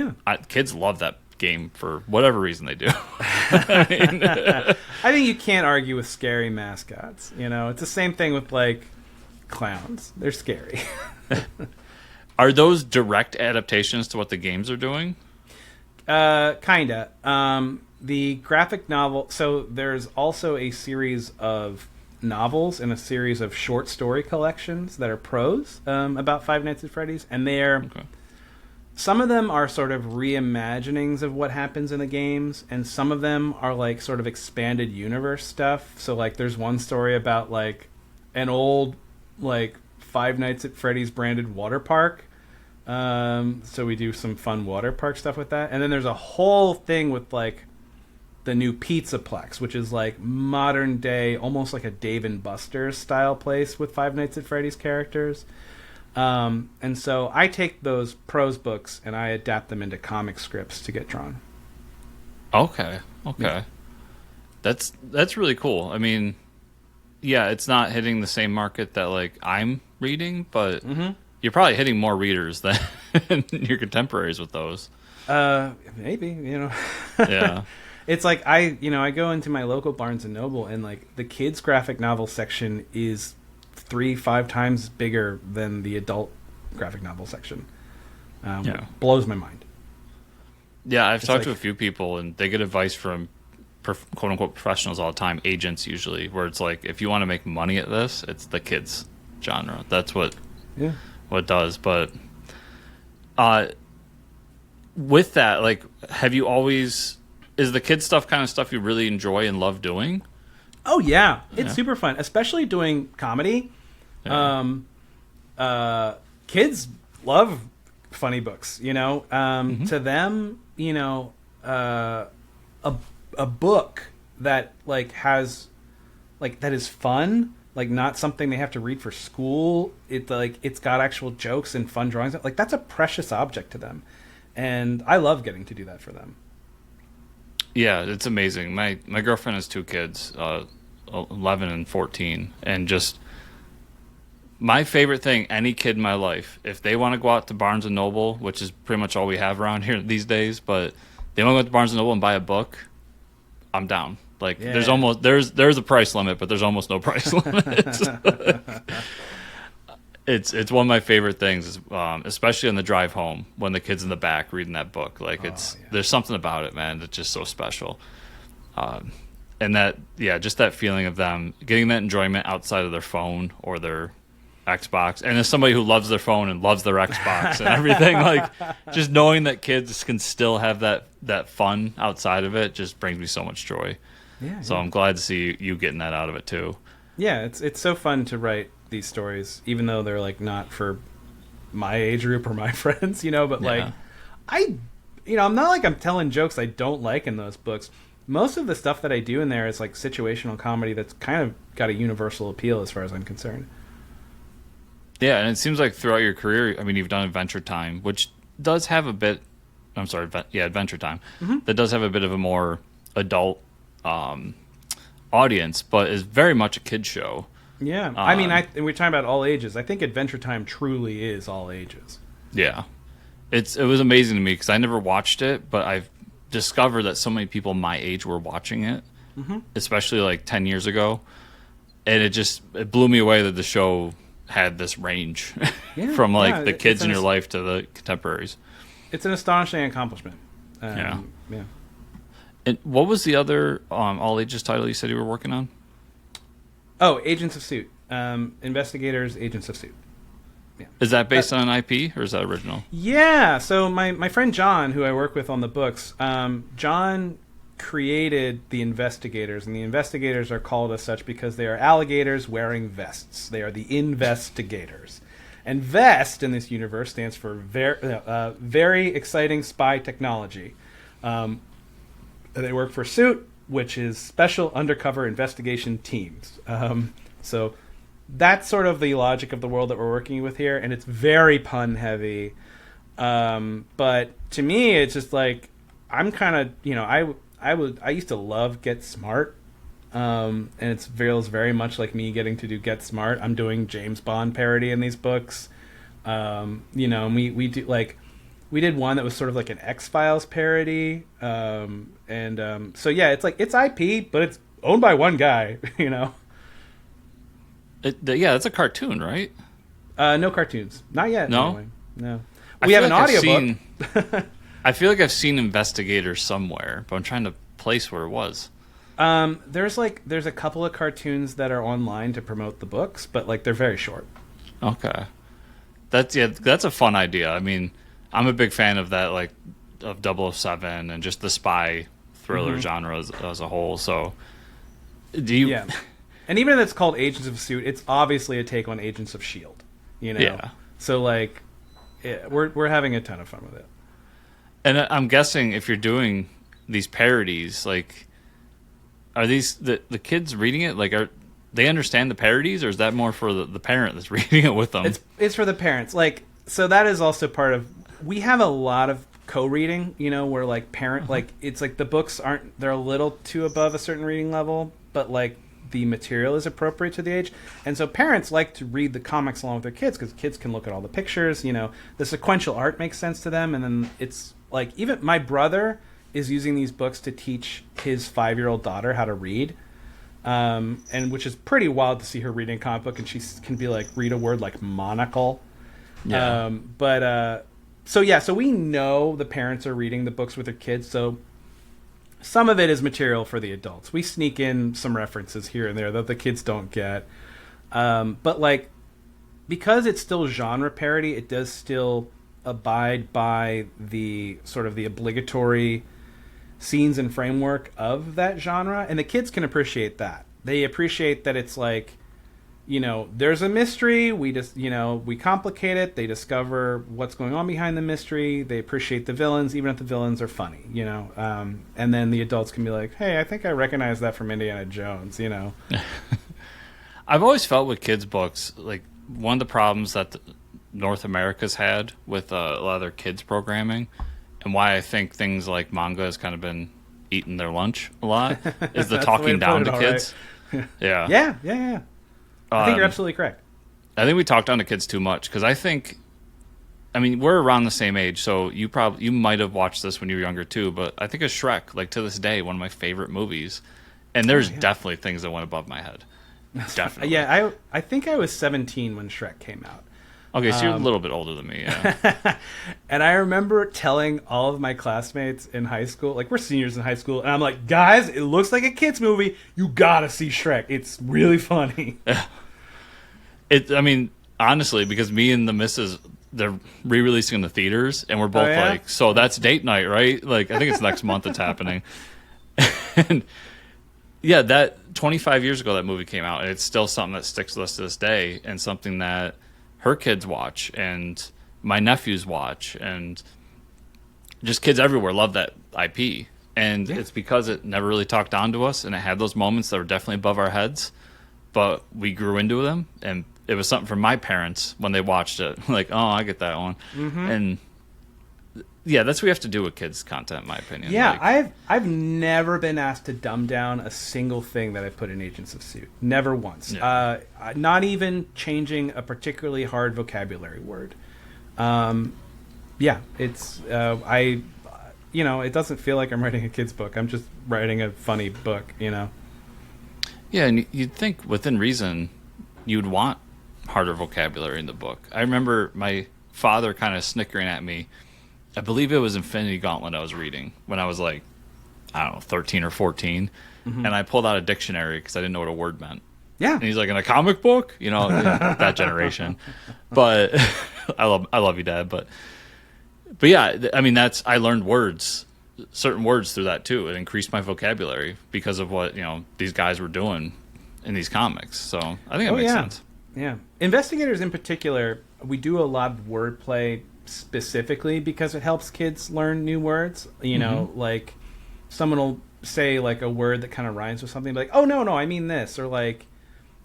kids love that game for whatever reason they do. I think you can't argue with scary mascots. It's the same thing with like clowns. They're scary. Are those direct adaptations to what the games are doing? Kinda. The graphic novel. So there's also a series of novels and a series of short story collections that are prose about Five Nights at Freddy's, and they're some of them are sort of reimaginings of what happens in the games, and some of them are like sort of expanded universe stuff. So like there's one story about like an old like Five Nights at Freddy's branded water park. So we do some fun water park stuff with that. And then there's a whole thing with like the new Pizzaplex, which is like modern day, almost like a Dave and Buster's style place with Five Nights at Freddy's characters. And so I take those prose books and I adapt them into comic scripts to get drawn. Okay. Yeah. That's really cool. I mean, it's not hitting the same market that like I'm reading, but you're probably hitting more readers than your contemporaries with those. Maybe, Yeah. It's like I go into my local Barnes and Noble, and like the kids graphic novel section is 3-5 times bigger than the adult graphic novel section. Blows my mind. Yeah, I've talked like, to a few people, and they get advice from quote unquote professionals all the time, agents usually, where it's like, if you want to make money at this, it's the kids genre. That's what it does. But with that, like, have you always, is the kids stuff kind of stuff you really enjoy and love doing? Oh yeah, it's super fun, especially doing comedy. Kids love funny books, to them, a book that like has like that is fun, like not something they have to read for school. It's got actual jokes and fun drawings. Like that's a precious object to them, and I love getting to do that for them. Yeah, it's amazing. My girlfriend has 2 kids, 11 and 14, and just my favorite thing, any kid in my life, if they want to go out to Barnes & Noble, which is pretty much all we have around here these days, but they want to go to Barnes & Noble and buy a book, I'm down. Like, there's a price limit, but there's almost no price limit. It's one of my favorite things, especially on the drive home when the kid's in the back reading that book. Like, there's something about it, man, that's just so special. And that, just that feeling of them getting that enjoyment outside of their phone or their Xbox. And as somebody who loves their phone and loves their Xbox and everything, like, just knowing that kids can still have that fun outside of it just brings me so much joy. So I'm glad to see you getting that out of it too. Yeah, it's so fun to write these stories, even though they're like not for my age group or my friends, but like I'm not like I'm telling jokes I don't like in those books. Most of the stuff that I do in there is like situational comedy that's kind of got a universal appeal as far as I'm concerned. Yeah, and it seems like throughout your career, I mean, you've done Adventure Time, which does have a bit, Adventure Time, that does have a bit of a more adult audience, but is very much a kid show. Yeah, I mean, we're talking about all ages. I think Adventure Time truly is all ages. Yeah, it was amazing to me because I never watched it, but I've discovered that so many people my age were watching it, especially like 10 years ago, and it blew me away that the show had this range Yeah, from like yeah, the kids in your life to the contemporaries. It's an astonishing accomplishment. Yeah. Yeah. And what was the other all ages title you said you were working on? Oh, Agents of Suit. Investigators, Agents of Suit. Yeah. Is that based on an IP or is that original? Yeah. So my friend John, who I work with on the books, John created the investigators, and the investigators are called as such because they are alligators wearing vests. They are the investigators. And VEST in this universe stands for very exciting spy technology. They work for SUIT, which is Special Undercover Investigation Teams. So that's sort of the logic of the world that we're working with here, and it's very pun heavy. But to me, it's just like I'm kind of I used to love Get Smart, and it feels very much like me getting to do Get Smart. I'm doing James Bond parody in these books. And we do we did one that was sort of like an X-Files parody. So yeah, it's like it's IP, but it's owned by one guy. Yeah, it's a cartoon, right? No cartoons, not yet. No, anyway. No. We have an audiobook. I feel like I've seen Investigators somewhere, but I'm trying to place where it was. There's a couple of cartoons that are online to promote the books, but like they're very short. Okay, that's a fun idea. I mean, I'm a big fan of that, like of 007 and just the spy thriller genre as a whole. So, do you? Yeah, and even if it's called Agents of Suit, it's obviously a take on Agents of Shield. Yeah. So like, we're having a ton of fun with it. And I'm guessing if you're doing these parodies, like, are these the kids reading it? Like, are they understand the parodies, or is that more for the parent that's reading it with them? It's for the parents. Like, so that is also part of. We have a lot of co-reading. Where like parent, like it's like the books they're a little too above a certain reading level, but like the material is appropriate to the age, and so parents like to read the comics along with their kids because kids can look at all the pictures. The sequential art makes sense to them, and then it's. Like, even my brother is using these books to teach his 5-year-old daughter how to read, and which is pretty wild to see her reading a comic book, and she can be like, read a word like monocle. Yeah. So we know the parents are reading the books with their kids, so some of it is material for the adults. We sneak in some references here and there that the kids don't get. But, like, because it's still genre parody, it does still abide by the sort of the obligatory scenes and framework of that genre, and the kids can appreciate that. They appreciate that it's like, there's a mystery, we just we complicate it, they discover what's going on behind the mystery, they appreciate the villains even if the villains are funny, and then the adults can be like, hey, I think I recognize that from Indiana Jones. I've always felt with kids books, like one of the problems that North America's had with a lot of their kids programming, and why I think things like manga has kind of been eating their lunch a lot, is the talking down to kids. Right. Yeah. Yeah. I think you're absolutely correct. I think we talk down to kids too much because we're around the same age, so you might have watched this when you were younger too. But I think of Shrek, like to this day, one of my favorite movies, and there's definitely things that went above my head. Definitely. Yeah, I think I was 17 when Shrek came out. Okay, so you're a little bit older than me, yeah. And I remember telling all of my classmates in high school, like we're seniors in high school, and I'm like, guys, it looks like a kid's movie. You gotta see Shrek. It's really funny. Honestly, because me and the missus, they're re-releasing in the theaters, and we're both like, so that's date night, right? Like, I think it's next month it's happening. And yeah, that 25 years ago that movie came out, and it's still something that sticks with us to this day, and something that her kids watch and my nephews watch, and just kids everywhere love that IP. And it's because it never really talked down to us, and it had those moments that were definitely above our heads, but we grew into them, and it was something from my parents when they watched it. Like, oh, I get that one. And yeah, that's what we have to do with kids content, in my opinion. Yeah, like, I've never been asked to dumb down a single thing that I put in Agents of Suit. Never once. Yeah. Not even changing a particularly hard vocabulary word. Yeah, it's it doesn't feel like I'm writing a kid's book. I'm just writing a funny book. Yeah, and you'd think within reason you'd want harder vocabulary in the book. I remember my father kind of snickering at me. I believe it was Infinity Gauntlet I was reading when I was like, I don't know, 13 or 14. And I pulled out a dictionary because I didn't know what a word meant. Yeah. And he's like, in a comic book? You know, that generation. But I love you, Dad. But yeah, I mean, I learned certain words through that too. It increased my vocabulary because of what, these guys were doing in these comics. So I think it makes sense. Yeah. Investigators in particular, we do a lot of wordplay specifically because it helps kids learn new words. Like someone will say like a word that kind of rhymes with something, like, oh no, I mean this, or like,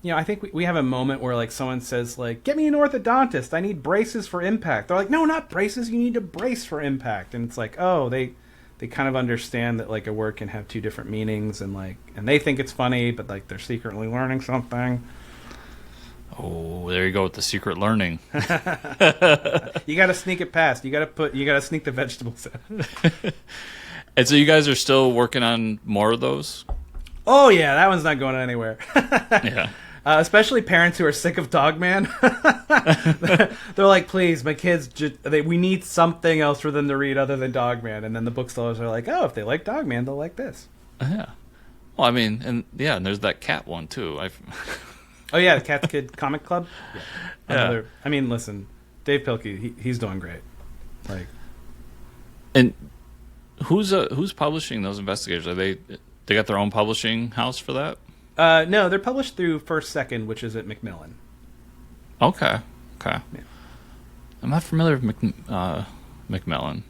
I think we have a moment where like someone says like, get me an orthodontist, I need braces for impact. They're like, no, not braces, you need to brace for impact. And it's like, oh, they kind of understand that like a word can have two different meanings, and they think it's funny, but like they're secretly learning something. Oh, there you go with the secret learning. You got to sneak it past. You got to sneak the vegetables in. And so you guys are still working on more of those? Oh yeah, that one's not going anywhere. Yeah. Especially parents who are sick of Dogman. They're like, please, my kids, we need something else for them to read other than Dogman. And then the booksellers are like, oh, if they like Dogman, they'll like this. Yeah. Well, I mean, and there's that cat one too. Oh yeah, the Cat's Kid Comic Club. Yeah. I mean, listen, Dave Pilkey, he's doing great. Like, and who's publishing those investigators? Are they got their own publishing house for that? No, they're published through First Second, which is at Macmillan. Okay. Yeah. I'm not familiar with Macmillan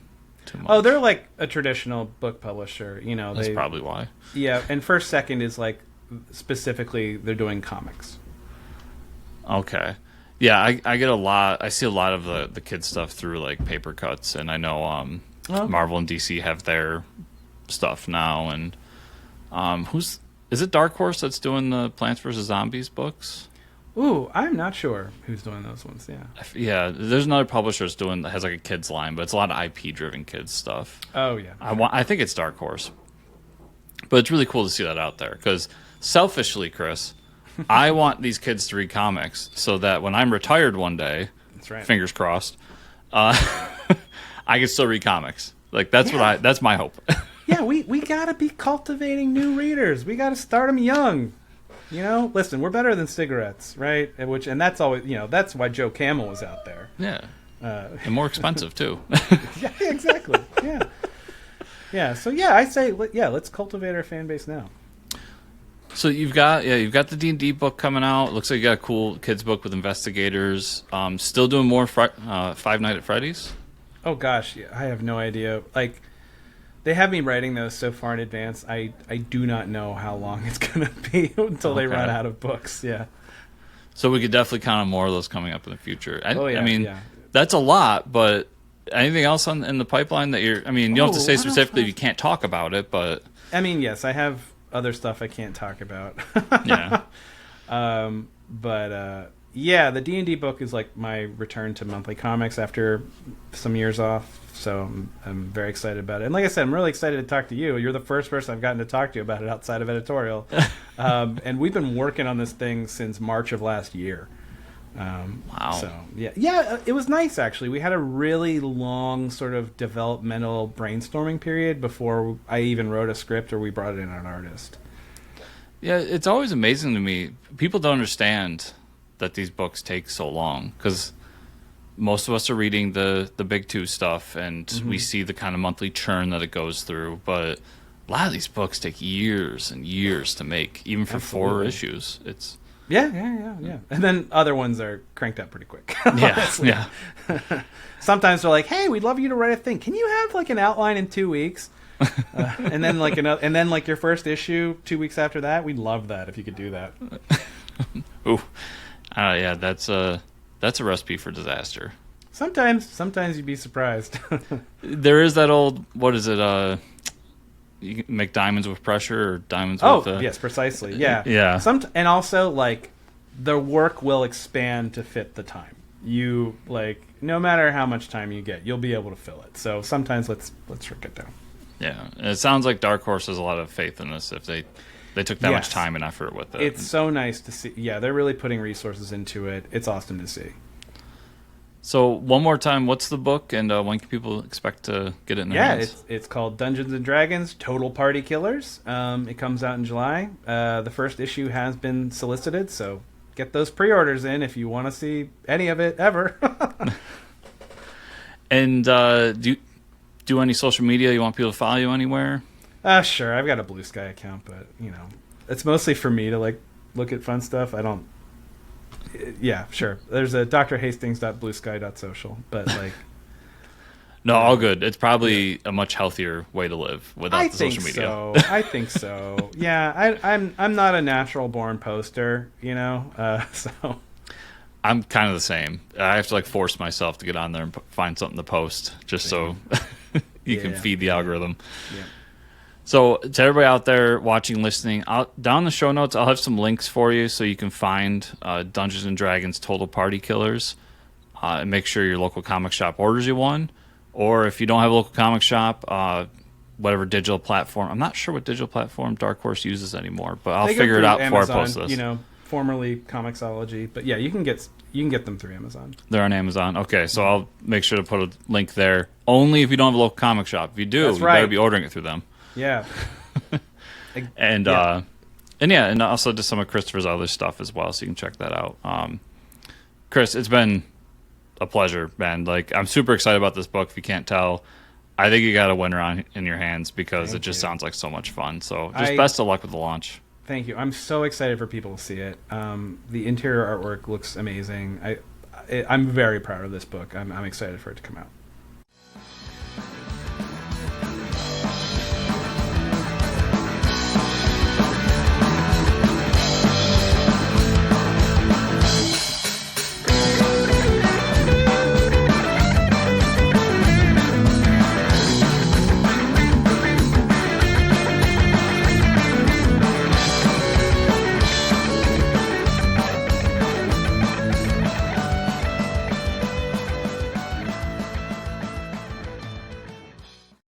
too much. Oh, they're like a traditional book publisher. That's probably why. Yeah, and First Second is like specifically they're doing comics. Okay. Yeah, I get a lot. I see a lot of the kids stuff through like paper cuts, and I know Marvel and DC have their stuff now. And is it Dark Horse that's doing the Plants vs Zombies books? Ooh, I'm not sure who's doing those ones. Yeah. Yeah, there's another publisher that has like a kids line, but it's a lot of IP driven kids stuff. Oh yeah. I think it's Dark Horse, but it's really cool to see that out there because selfishly, Chris, I want these kids to read comics so that when I'm retired one day, that's right, fingers crossed, I can still read comics. Like that's my hope. Yeah, we gotta be cultivating new readers. We gotta start them young. Listen, we're better than cigarettes, right? And that's always, that's why Joe Camel was out there. Yeah, and more expensive too. Yeah, exactly. Yeah. So yeah, I say, let's cultivate our fan base now. So you've got the D&D book coming out. Looks like you got a cool kids book with investigators. Still doing more Five Nights at Freddy's? Oh gosh, I have no idea. Like, they have me writing those so far in advance. I do not know how long it's gonna be until they run out of books. Yeah. So we could definitely count on more of those coming up in the future. I mean, yeah. That's a lot, but anything else in the pipeline that you don't have to say specifically if you can't talk about it, but I mean, yes, I have other stuff I can't talk about. Yeah. Yeah, the D&D book is like my return to monthly comics after some years off, so I'm very excited about it. And like I said, I'm really excited to talk to you. You're the first person I've gotten to talk to about it outside of editorial. And we've been working on this thing since March of last year. Wow. So, yeah, it was nice, actually. We had a really long sort of developmental brainstorming period before I even wrote a script or we brought in an artist. Yeah, it's always amazing to me. People don't understand that these books take so long because most of us are reading the big two stuff and we see the kind of monthly churn that it goes through, but a lot of these books take years and years to make, even for Absolutely. 4 issues. It's Yeah. And then other ones are cranked up pretty quick. Yeah. Sometimes they're like, "Hey, we'd love you to write a thing. Can you have like an outline in 2 weeks?" And then like your first issue 2 weeks after that. We'd love that if you could do that. Ooh. Yeah, that's a recipe for disaster. Sometimes you'd be surprised. There is that old, what is it? You can make diamonds with pressure or diamonds with... Oh, yes, precisely. Yeah. Yeah. And also, like, the work will expand to fit the time. You, like, no matter how much time you get, you'll be able to fill it. So sometimes let's shrink it down. Yeah. And it sounds like Dark Horse has a lot of faith in this. If they They took that much Yes. time and effort with it. It's so nice to see. Yeah, they're really putting resources into it. It's awesome to see. So one more time, what's the book, and when can people expect to get it in their Yeah, hands? it's called Dungeons and Dragons: Total Party Killers. It comes out in July. The first issue has been solicited, so get those pre-orders in if you want to see any of it ever. And do you do any social media? You want people to follow you anywhere? Sure, I've got a Blue Sky account, but it's mostly for me to like look at fun stuff. I don't. Yeah, sure. There's a drhastings.bluesky.social, but like. No, all good. It's probably a much healthier way to live without the social media. I think so. Yeah, I'm not a natural born poster, so. I'm kind of the same. I have to like force myself to get on there and find something to post just so you can feed the algorithm. Yeah. So to everybody out there watching, listening, down in the show notes, I'll have some links for you so you can find Dungeons and Dragons Total Party Killers, and make sure your local comic shop orders you one. Or if you don't have a local comic shop, whatever digital platform. I'm not sure what digital platform Dark Horse uses anymore, but I'll figure it out before I post this. Formerly Comixology, but yeah, you can get them through Amazon. They're on Amazon. Okay, so I'll make sure to put a link there. Only if you don't have a local comic shop. If you do, That's you right. better be ordering it through them. Yeah. And and also just some of Christopher's other stuff as well, so you can check that out. Chris, it's been a pleasure, man. Like, I'm super excited about this book. If you can't tell, I think you got a winner in your hands because Thank it just you. sounds like so much fun. So just best of luck with the launch. Thank you. I'm so excited for people to see it. The interior artwork looks amazing. I'm very proud of this book. I'm excited for it to come out.